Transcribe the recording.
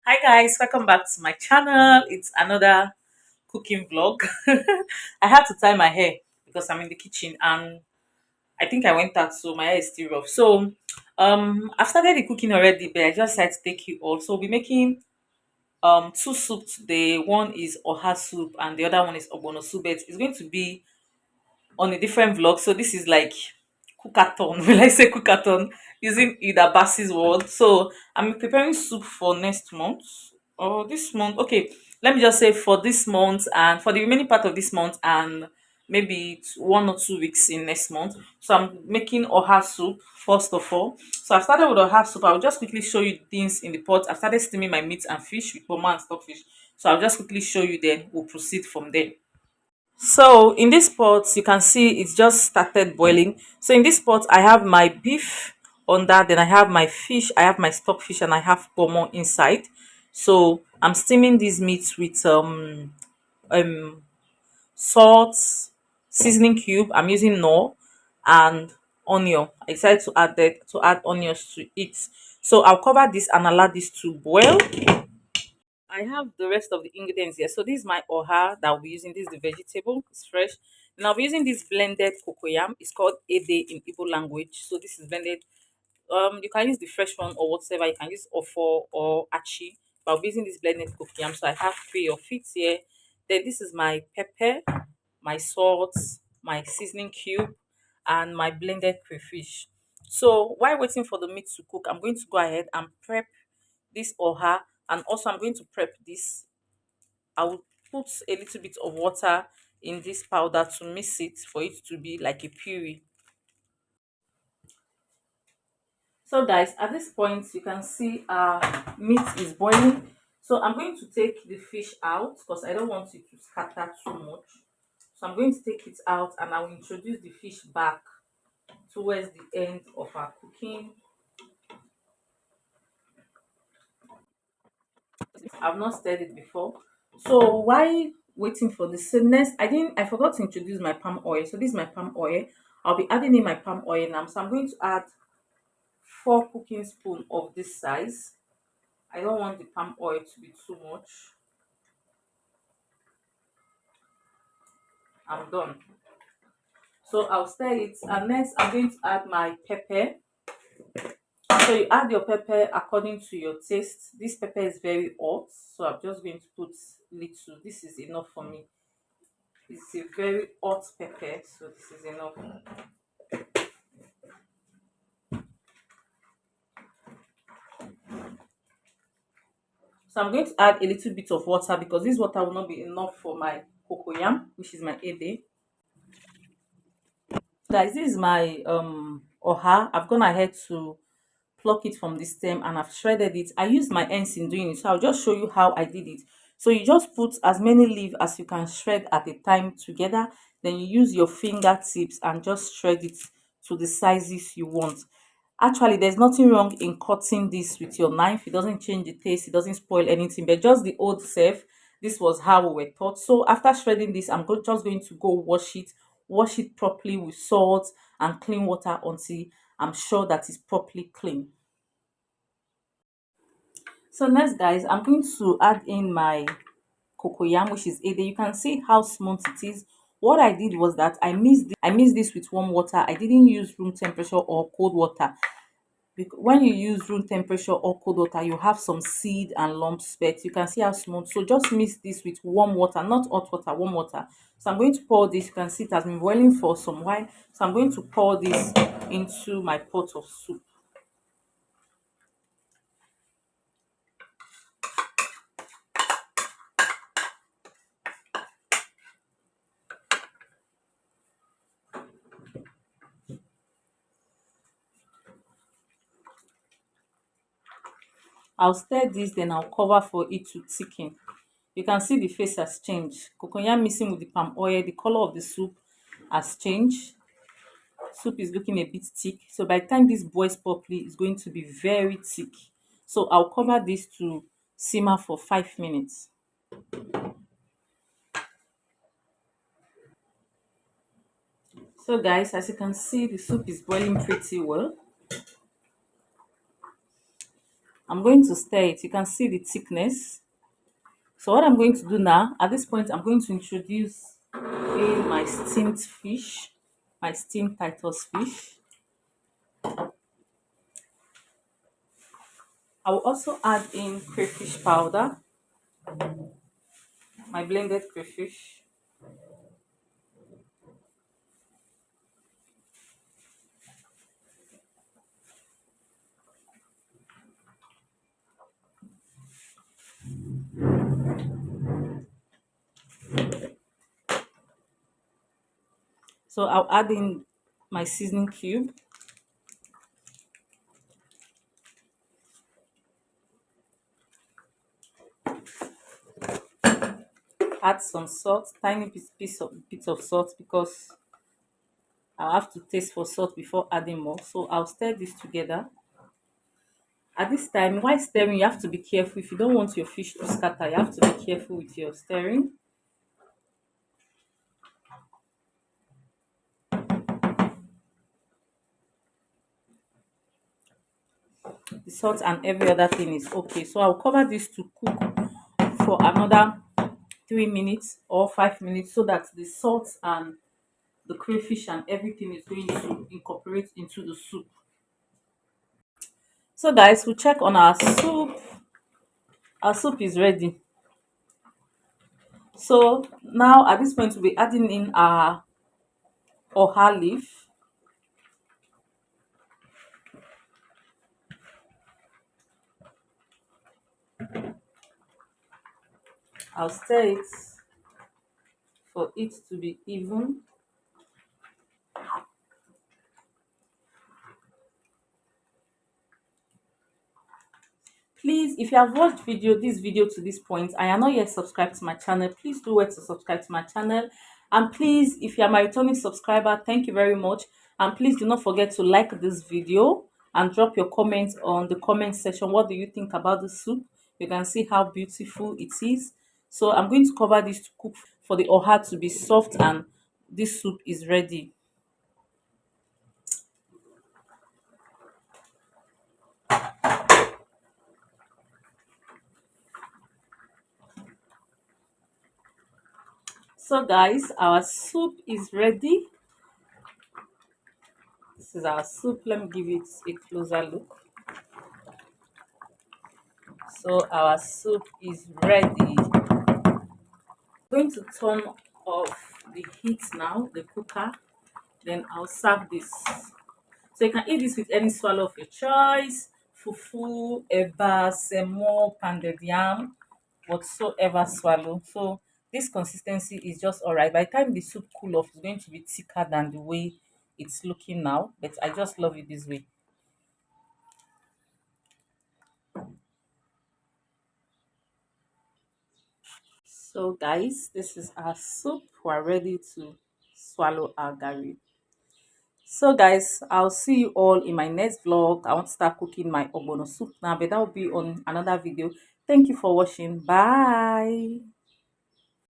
Hi guys, welcome back to my channel. It's another cooking vlog. I had to tie my hair because I'm in the kitchen and I think I went out, so my hair is still rough. So I've started the cooking already, but I just had to take you all. So we'll be making two soup today. One is oha soup and the other one is ogbono soup. But it's going to be on a different vlog. So this is like cookathon. Will I say cookathon? Using Ida Bass's word. So I'm preparing soup for next month or this month. Okay, let me just say for this month and for the remaining part of this month and maybe 1 or 2 weeks in next month. So I'm making oha soup first of all. So I started with oha soup. I'll just quickly show you things in the pot. I started steaming my meat and fish with kpomo and stockfish. So I'll just quickly show you, then we'll proceed from there. So in this pot, you can see it's just started boiling. So in this pot, I have my beef on that, then I have my fish, I have my stockfish, and I have kpomo inside. So I'm steaming these meats with um salt, seasoning cube. I'm using knor and onion. I decided to add onions to it. So I'll cover this and allow this to boil. I have the rest of the ingredients here. So this is my oha that I'll be using. This is the vegetable. It's fresh. And I'll be using this blended cocoyam. It's called ede in Igbo language. So this is blended. You can use the fresh one or whatever. You can use ofo or achi. But I'll be using this blended cocoyam. So I have three of it here. Then this is my pepper, my salt, my seasoning cube, and my blended crayfish. So while waiting for the meat to cook, I'm going to go ahead and prep this oha, and also I'm going to prep this. I will put a little bit of water in this powder to mix it for it to be like a puree. So guys, at this point you can see our meat is boiling. So I'm going to take the fish out because I don't want it to scatter too much. So I'm going to take it out and I will introduce the fish back towards the end of our cooking. I've not stirred it before. So while waiting for the next, I forgot to introduce my palm oil. So this is my palm oil. I'll be adding in my palm oil now. So I'm going to add 4 cooking spoons of this size. I don't want the palm oil to be too much. I'm done. So I'll stir it, and next I'm going to add my pepper. So you add your pepper according to your taste. This pepper is very hot, so I'm just going to put little. This is enough for me. It's a very hot pepper, so this is enough. So I'm going to add a little bit of water because this water will not be enough for my cocoyam, which is my ede. Guys, this is my oha. I've gone ahead to pluck it from the stem and I've shredded it. I used my ends in doing it, so I'll just show you how I did it. So you just put as many leaves as you can shred at a time together. Then you use your fingertips and just shred it to the sizes you want. Actually, there's nothing wrong in cutting this with your knife. It doesn't change the taste, it doesn't spoil anything, but just the old self, this was how we were taught. So after shredding this, just going to go wash it properly with salt and clean water until I'm sure that it's properly clean. So next guys, I'm going to add in my cocoyam, which is ede. You can see how smooth it is. What I did was that I mixed this with warm water. I didn't use room temperature or cold water. Because when you use room temperature or cold water, you have some seed and lumps, but you can see how smooth. So just mix this with warm water, not hot water, warm water. So I'm going to pour this. You can see it has been boiling for some while. So I'm going to pour this into my pot of soup. I'll stir this, then I'll cover for it to thicken. You can see the face has changed. Cocoyam mixing with the palm oil, the color of the soup has changed. Soup is looking a bit thick. So by the time this boils properly, it's going to be very thick. So I'll cover this to simmer for 5 minutes. So guys, as you can see, the soup is boiling pretty well. I'm going to stir it. You can see the thickness. So what I'm going to do now, at this point, I'm going to introduce in my steamed fish, my steamed Titus fish. I will also add in crayfish powder, my blended crayfish. So I'll add in my seasoning cube. Add some salt, tiny bit of salt because I'll have to taste for salt before adding more. So I'll stir this together. At this time, while stirring, you have to be careful. If you don't want your fish to scatter, you have to be careful with your stirring. The salt and every other thing is okay. So I'll cover this to cook for another 3 minutes or 5 minutes so that the salt and the crayfish and everything is going to incorporate into the soup. So guys, we'll check on our soup. Our soup is ready. So now at this point we'll be adding in our oha leaf. I'll stir it for it to be even. Please, if you have watched this video to this point and you're not yet subscribed to my channel, please do wait to subscribe to my channel. And please, if you're my returning subscriber, thank you very much. And please do not forget to like this video and drop your comments on the comment section. What do you think about the soup? You can see how beautiful it is. So I'm going to cover this to cook for the oha to be soft and this soup is ready. So guys, our soup is ready. This is our soup. Let me give it a closer look. So our soup is ready. I'm going to turn off the heat now, the cooker. Then I'll serve this. So you can eat this with any swallow of your choice. Fufu, eba, semo, pounded yam, whatsoever swallow. So this consistency is just alright. By the time the soup cool off, it's going to be thicker than the way it's looking now. But I just love it this way. So guys, this is our soup. We're ready to swallow our gari. So guys, I'll see you all in my next vlog. I want to start cooking my ogbono soup now, but that will be on another video. Thank you for watching. Bye.